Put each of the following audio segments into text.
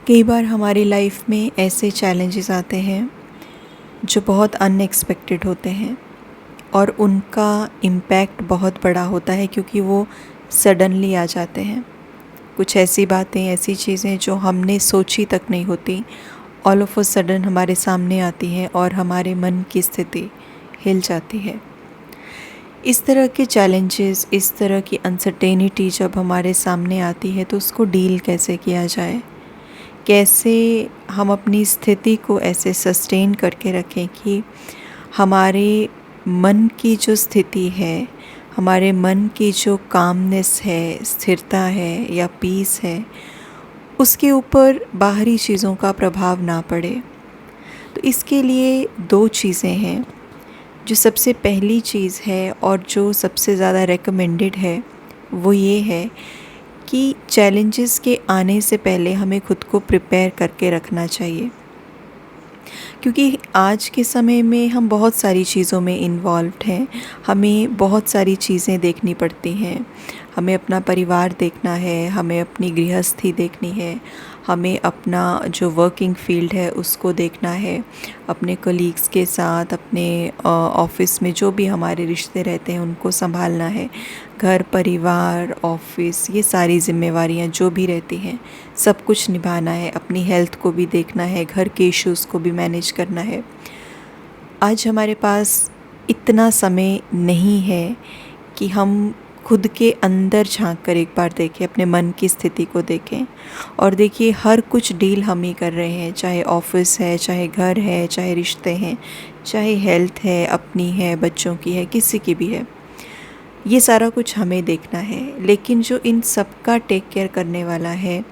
कई बार हमारी लाइफ में ऐसे चैलेंजेस आते हैं जो बहुत अनएक्सपेक्टेड होते हैं और उनका इम्पैक्ट बहुत बड़ा होता है क्योंकि वो सडनली आ जाते हैं। कुछ ऐसी बातें, ऐसी चीज़ें जो हमने सोची तक नहीं होती, ऑल ऑफ अ सडन हमारे सामने आती हैं और हमारे मन की स्थिति हिल जाती है। इस तरह के चैलेंजेस, इस तरह की अनसर्टेनिटी जब हमारे सामने आती है तो उसको डील कैसे किया जाए, कैसे हम अपनी स्थिति को ऐसे सस्टेन करके रखें कि हमारे मन की जो स्थिति है, हमारे मन की जो कामनेस है, स्थिरता है या पीस है, उसके ऊपर बाहरी चीज़ों का प्रभाव ना पड़े। तो इसके लिए दो चीज़ें हैं। जो सबसे पहली चीज़ है और जो सबसे ज़्यादा रेकमेंडेड है वो ये है कि चैलेंजेस के आने से पहले हमें खुद को प्रिपेयर करके रखना चाहिए, क्योंकि आज के समय में हम बहुत सारी चीज़ों में इन्वॉल्व्ड हैं। हमें बहुत सारी चीज़ें देखनी पड़ती हैं। हमें अपना परिवार देखना है, हमें अपनी गृहस्थी देखनी है, हमें अपना जो वर्किंग फील्ड है उसको देखना है, अपने कलीग्स के साथ, अपने ऑफिस में जो भी हमारे रिश्ते रहते हैं उनको संभालना है, घर परिवार ऑफिस, ये सारी जिम्मेवारियां जो भी रहती हैं सब कुछ निभाना है, अपनी हेल्थ को भी देखना है, घर के इश्यूज़ को भी मैनेज करना है। आज हमारे पास इतना समय नहीं है कि हम खुद के अंदर झांक कर एक बार देखें, अपने मन की स्थिति को देखें। और देखिए, हर कुछ डील हम ही कर रहे हैं, चाहे ऑफिस है, चाहे घर है, चाहे रिश्ते हैं, चाहे हेल्थ है, अपनी है, बच्चों की है, किसी की भी है। ये सारा कुछ हमें देखना है। लेकिन जो इन सब का टेक केयर करने वाला है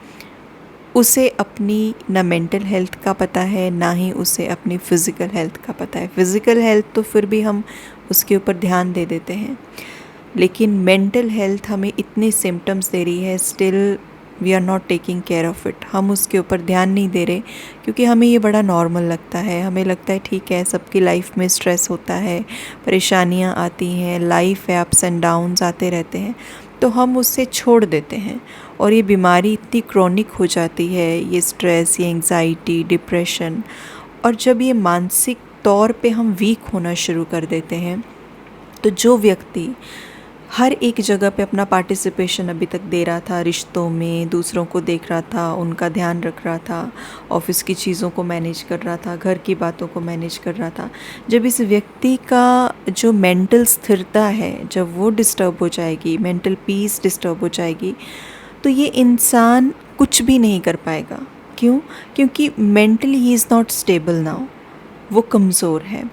उसे अपनी ना मेंटल हेल्थ का पता है, ना ही उसे अपनी फ़िज़िकल हेल्थ का पता है। फ़िज़िकल हेल्थ तो फिर भी हम उसके ऊपर ध्यान दे देते हैं, लेकिन मेंटल हेल्थ हमें इतने सिम्टम्स दे रही है, still we are not taking care of it. हम उसके ऊपर ध्यान नहीं दे रहे क्योंकि हमें ये बड़ा नॉर्मल लगता है। हमें लगता है ठीक है, सबकी लाइफ में स्ट्रेस होता है, परेशानियाँ आती हैं, लाइफ है, अप्स एंड डाउन्स आते रहते हैं, तो हम उससे छोड़ देते हैं और ये बीमारी इतनी क्रॉनिक हो जाती है, ये स्ट्रेस, ये एंग्जाइटी, डिप्रेशन। और जब ये मानसिक तौर पे हम वीक होना शुरू कर देते हैं, तो जो व्यक्ति हर एक जगह पे अपना पार्टिसिपेशन अभी तक दे रहा था, रिश्तों में दूसरों को देख रहा था, उनका ध्यान रख रहा था, ऑफिस की चीज़ों को मैनेज कर रहा था, घर की बातों को मैनेज कर रहा था, जब इस व्यक्ति का जो मेंटल स्थिरता है जब वो डिस्टर्ब हो जाएगी, मेंटल पीस डिस्टर्ब हो जाएगी, तो ये इंसान कुछ भी नहीं कर पाएगा। क्यों? क्योंकि mentally he is not stable now, वो कमज़ोर है।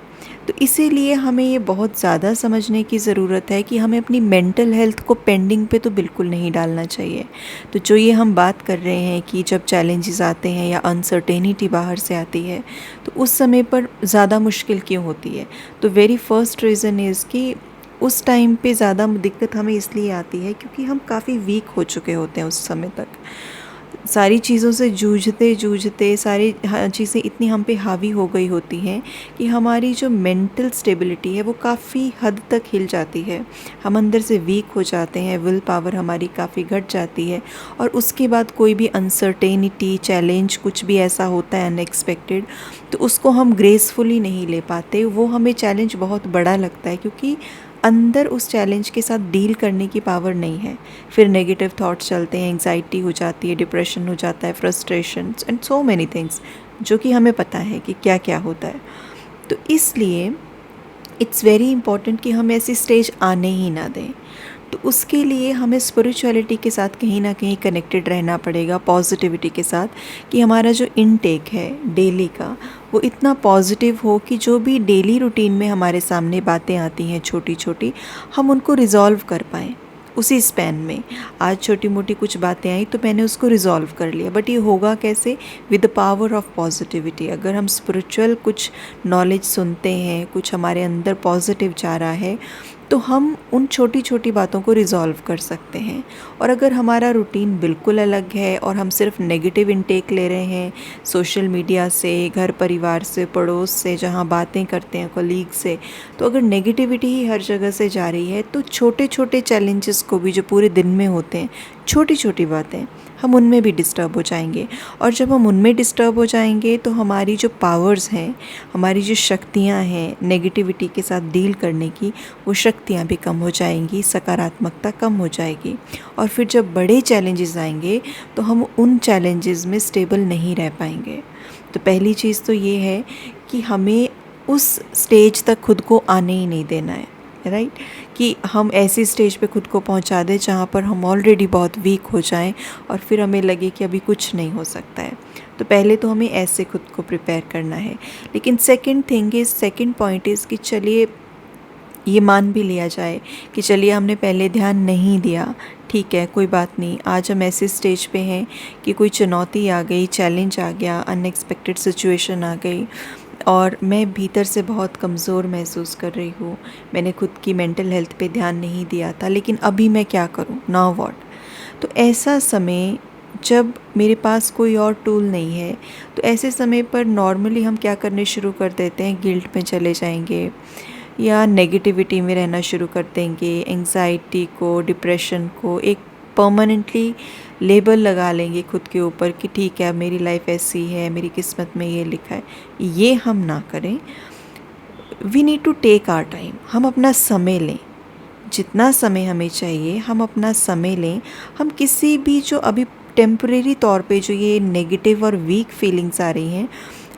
तो इसीलिए हमें ये बहुत ज़्यादा समझने की ज़रूरत है कि हमें अपनी मेंटल हेल्थ को पेंडिंग पे तो बिल्कुल नहीं डालना चाहिए। तो जो ये हम बात कर रहे हैं कि जब चैलेंजेस आते हैं या अनसर्टेनिटी बाहर से आती है तो उस समय पर ज़्यादा मुश्किल क्यों होती है? तो वेरी फर्स्ट रीज़न इज़ कि उस टाइम पे ज़्यादा दिक्कत हमें इसलिए आती है क्योंकि हम काफ़ी वीक हो चुके होते हैं उस समय तक। सारी चीज़ों से जूझते जूझते सारी चीज़ें इतनी हम पे हावी हो गई होती हैं कि हमारी जो मेंटल स्टेबिलिटी है वो काफ़ी हद तक हिल जाती है। हम अंदर से वीक हो जाते हैं, विल पावर हमारी काफ़ी घट जाती है और उसके बाद कोई भी अनसर्टेनिटी, चैलेंज कुछ भी ऐसा होता है अनएक्सपेक्टेड, तो उसको हम ग्रेसफुली नहीं ले पाते। वो हमें चैलेंज बहुत बड़ा लगता है क्योंकि अंदर उस चैलेंज के साथ डील करने की पावर नहीं है। फिर नेगेटिव थॉट्स चलते हैं, एंग्जाइटी हो जाती है, डिप्रेशन हो जाता है, frustration and so many things, जो कि हमें पता है कि क्या क्या होता है। तो इसलिए इट्स वेरी इम्पॉर्टेंट कि हम ऐसी स्टेज आने ही ना दें। तो उसके लिए हमें स्पिरिचुअलिटी के साथ कहीं ना कहीं कनेक्टेड रहना पड़ेगा, पॉजिटिविटी के साथ, कि हमारा जो इनटेक है डेली का वो इतना पॉजिटिव हो कि जो भी डेली रूटीन में हमारे सामने बातें आती हैं छोटी छोटी, हम उनको रिज़ॉल्व कर पाएँ उसी स्पैन में। आज छोटी मोटी कुछ बातें आई तो मैंने उसको रिज़ॉल्व कर लिया, बट ये होगा कैसे? With the power of positivity. अगर हम स्पिरिचुअल कुछ नॉलेज सुनते हैं, कुछ हमारे अंदर पॉजिटिव जा रहा है, तो हम उन छोटी छोटी बातों को रिज़ॉल्व कर सकते हैं। और अगर हमारा रूटीन बिल्कुल अलग है और हम सिर्फ नेगेटिव इनटेक ले रहे हैं सोशल मीडिया से, घर परिवार से, पड़ोस से, जहाँ बातें करते हैं कलीग से, तो अगर नेगेटिविटी ही हर जगह से जा रही है तो छोटे छोटे चैलेंजेस को भी जो पूरे दिन में होते हैं, छोटी छोटी बातें, हम उनमें भी डिस्टर्ब हो जाएंगे। और जब हम उनमें डिस्टर्ब हो जाएंगे तो हमारी जो पावर्स हैं, हमारी जो शक्तियाँ हैं नेगेटिविटी के साथ डील करने की, वो शक्तियाँ भी कम हो जाएंगी, सकारात्मकता कम हो जाएगी। और फिर जब बड़े चैलेंजेस आएंगे तो हम उन चैलेंजेस में स्टेबल नहीं रह पाएंगे। तो पहली चीज़ तो ये है कि हमें उस स्टेज तक खुद को आने ही नहीं देना है, राइट। कि हम ऐसी स्टेज पे खुद को पहुंचा दें जहाँ पर हम ऑलरेडी बहुत वीक हो जाएं और फिर हमें लगे कि अभी कुछ नहीं हो सकता है। तो पहले तो हमें ऐसे खुद को प्रिपेयर करना है। लेकिन सेकंड पॉइंट इज़ कि चलिए ये मान भी लिया जाए कि चलिए हमने पहले ध्यान नहीं दिया, ठीक है, कोई बात नहीं। आज हम ऐसे स्टेज पे हैं कि कोई चुनौती आ गई, चैलेंज आ गया, अनएक्सपेक्टेड सिचुएशन आ गई और मैं भीतर से बहुत कमज़ोर महसूस कर रही हूँ। मैंने खुद की मेंटल हेल्थ पे ध्यान नहीं दिया था, लेकिन अभी मैं क्या करूँ, नाउ व्हाट। तो ऐसा समय जब मेरे पास कोई और टूल नहीं है, तो ऐसे समय पर नॉर्मली हम क्या करने शुरू कर देते हैं, गिल्ट में चले जाएंगे या नेगेटिविटी में रहना शुरू कर देंगे। एंजाइटी को, डिप्रेशन को एक परमानेंटली लेबल लगा लेंगे खुद के ऊपर कि ठीक है मेरी लाइफ ऐसी है, मेरी किस्मत में ये लिखा है। ये हम ना करें। We need to take our time. हम अपना समय लें, जितना समय हमें चाहिए हम अपना समय लें। हम किसी भी जो अभी टेम्परेरी तौर पे जो ये नेगेटिव और वीक फीलिंग्स आ रही हैं,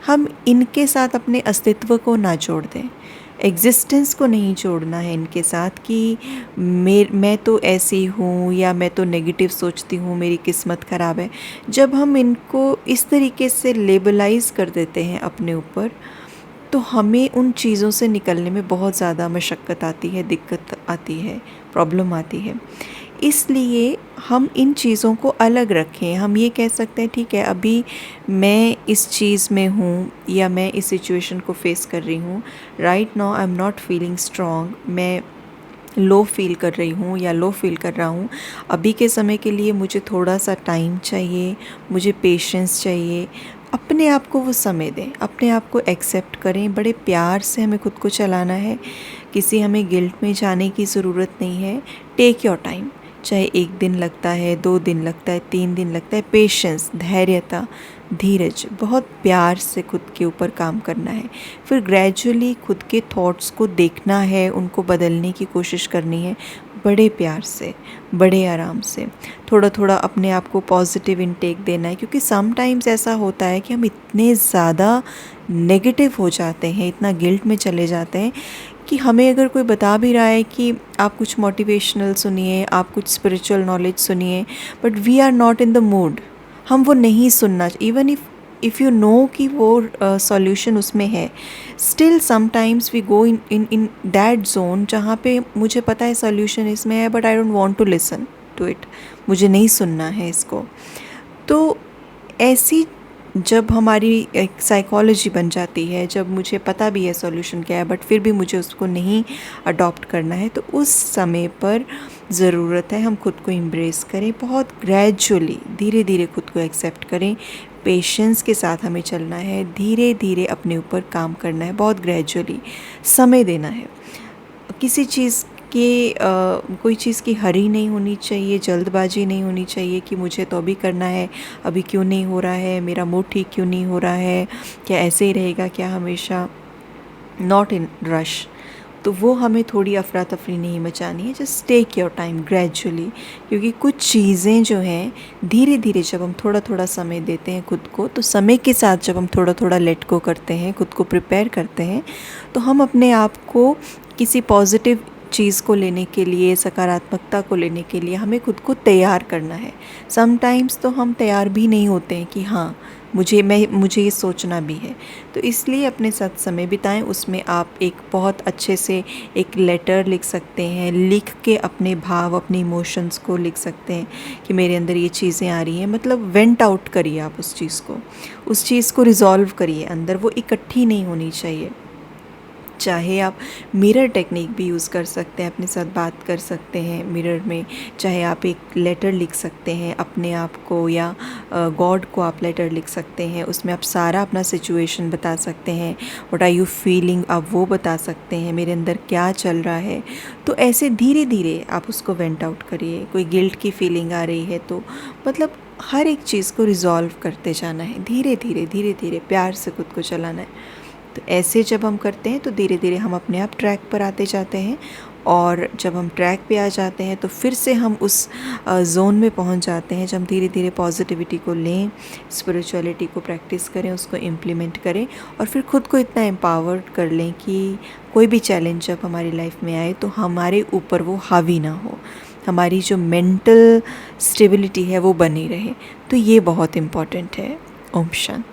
हम इनके साथ अपने अस्तित्व को ना जोड़ दें, एग्जिस्टेंस को नहीं जोड़ना है इनके साथ कि मैं तो ऐसी हूँ या मैं तो नेगेटिव सोचती हूँ, मेरी किस्मत ख़राब है। जब हम इनको इस तरीके से लेबलाइज कर देते हैं अपने ऊपर, तो हमें उन चीज़ों से निकलने में बहुत ज़्यादा मशक्क़त आती है, दिक्कत आती है, प्रॉब्लम आती है। इसलिए हम इन चीज़ों को अलग रखें। हम ये कह सकते हैं ठीक है अभी मैं इस चीज़ में हूँ या मैं इस सिचुएशन को फेस कर रही हूँ, right now I am not feeling strong, मैं लो फील कर रही हूँ या लो फील कर रहा हूँ। अभी के समय के लिए मुझे थोड़ा सा टाइम चाहिए, मुझे पेशेंस चाहिए। अपने आप को वो समय दें, अपने आप को एक्सेप्ट करें। बड़े प्यार से हमें खुद को चलाना है, किसी हमें गिल्ट में जाने की ज़रूरत नहीं है। टेक योर टाइम, चाहे 1 दिन लगता है, 2 दिन लगता है, 3 दिन लगता है। पेशेंस, धैर्यता, धीरज, बहुत प्यार से खुद के ऊपर काम करना है। फिर ग्रेजुअली खुद के थॉट्स को देखना है, उनको बदलने की कोशिश करनी है, बड़े प्यार से, बड़े आराम से। थोड़ा थोड़ा अपने आप को पॉजिटिव इनटेक देना है, क्योंकि समटाइम्स ऐसा होता है कि हम इतने ज़्यादा नेगेटिव हो जाते हैं, इतना गिल्ट में चले जाते हैं कि हमें अगर कोई बता भी रहा है कि आप कुछ मोटिवेशनल सुनिए, आप कुछ स्पिरिचुअल नॉलेज सुनिए, but we are not in the mood. हम वो नहीं सुनना, इवन इफ़ यू नो कि वो सॉल्यूशन उसमें है, still sometimes we go in that zone जहाँ पे मुझे पता है सॉल्यूशन इसमें है, but I don't want to listen to it, मुझे नहीं सुनना है इसको। तो ऐसी जब हमारी एक साइकोलॉजी बन जाती है, जब मुझे पता भी है सॉल्यूशन क्या है बट फिर भी मुझे उसको नहीं अडॉप्ट करना है, तो उस समय पर ज़रूरत है हम खुद को एम्ब्रेस करें, बहुत ग्रेजुअली, धीरे धीरे खुद को एक्सेप्ट करें। पेशेंस के साथ हमें चलना है, धीरे धीरे अपने ऊपर काम करना है, बहुत ग्रेजुअली समय देना है। किसी चीज़ कि कोई चीज़ की हरी नहीं होनी चाहिए, जल्दबाजी नहीं होनी चाहिए कि मुझे तो अभी करना है, अभी क्यों नहीं हो रहा है, मेरा मूड ठीक क्यों नहीं हो रहा है, क्या ऐसे ही रहेगा क्या हमेशा, नॉट इन रश। तो वो हमें थोड़ी अफरा तफरी नहीं मचानी है, just take your time gradually. क्योंकि कुछ चीज़ें जो हैं धीरे धीरे जब हम थोड़ा थोड़ा समय देते हैं खुद को, तो समय के साथ जब हम थोड़ा थोड़ा लेट गो करते हैं, खुद को प्रिपेयर करते हैं, तो हम अपने आप को किसी पॉजिटिव चीज़ को लेने के लिए, सकारात्मकता को लेने के लिए हमें खुद को तैयार करना है। समटाइम्स तो हम तैयार भी नहीं होते हैं कि हाँ मुझे ये सोचना भी है। तो इसलिए अपने साथ समय बिताएं। उसमें आप एक बहुत अच्छे से एक लेटर लिख सकते हैं, लिख के अपने भाव, अपने इमोशंस को लिख सकते हैं कि मेरे अंदर ये चीज़ें आ रही हैं, मतलब वेंट आउट करिए आप उस चीज़ को रिज़ॉल्व करिए अंदर, वो इकट्ठी नहीं होनी चाहिए। चाहे आप मिरर टेक्निक भी यूज़ कर सकते हैं, अपने साथ बात कर सकते हैं मिरर में, चाहे आप एक लेटर लिख सकते हैं अपने आप को, या गॉड को आप लेटर लिख सकते हैं, उसमें आप सारा अपना सिचुएशन बता सकते हैं, व्हाट आर यू फीलिंग, आप वो बता सकते हैं मेरे अंदर क्या चल रहा है। तो ऐसे धीरे धीरे आप उसको वेंट आउट करिए। कोई गिल्ट की फीलिंग आ रही है तो मतलब हर एक चीज़ को रिज़ॉल्व करते जाना है, धीरे धीरे प्यार से खुद को चलाना है। तो ऐसे जब हम करते हैं तो धीरे धीरे हम अपने आप ट्रैक पर आते जाते हैं, और जब हम ट्रैक पे आ जाते हैं तो फिर से हम उस ज़ोन में पहुंच जाते हैं जब हम धीरे धीरे पॉजिटिविटी को लें, स्पिरिचुअलिटी को प्रैक्टिस करें, उसको इम्प्लीमेंट करें, और फिर खुद को इतना एम्पावर्ड कर लें कि कोई भी चैलेंज जब हमारी लाइफ में आए तो हमारे ऊपर वो हावी ना हो, हमारी जो मेंटल स्टेबिलिटी है वो बनी रहे। तो ये बहुत इम्पॉर्टेंट है। ओम शांति।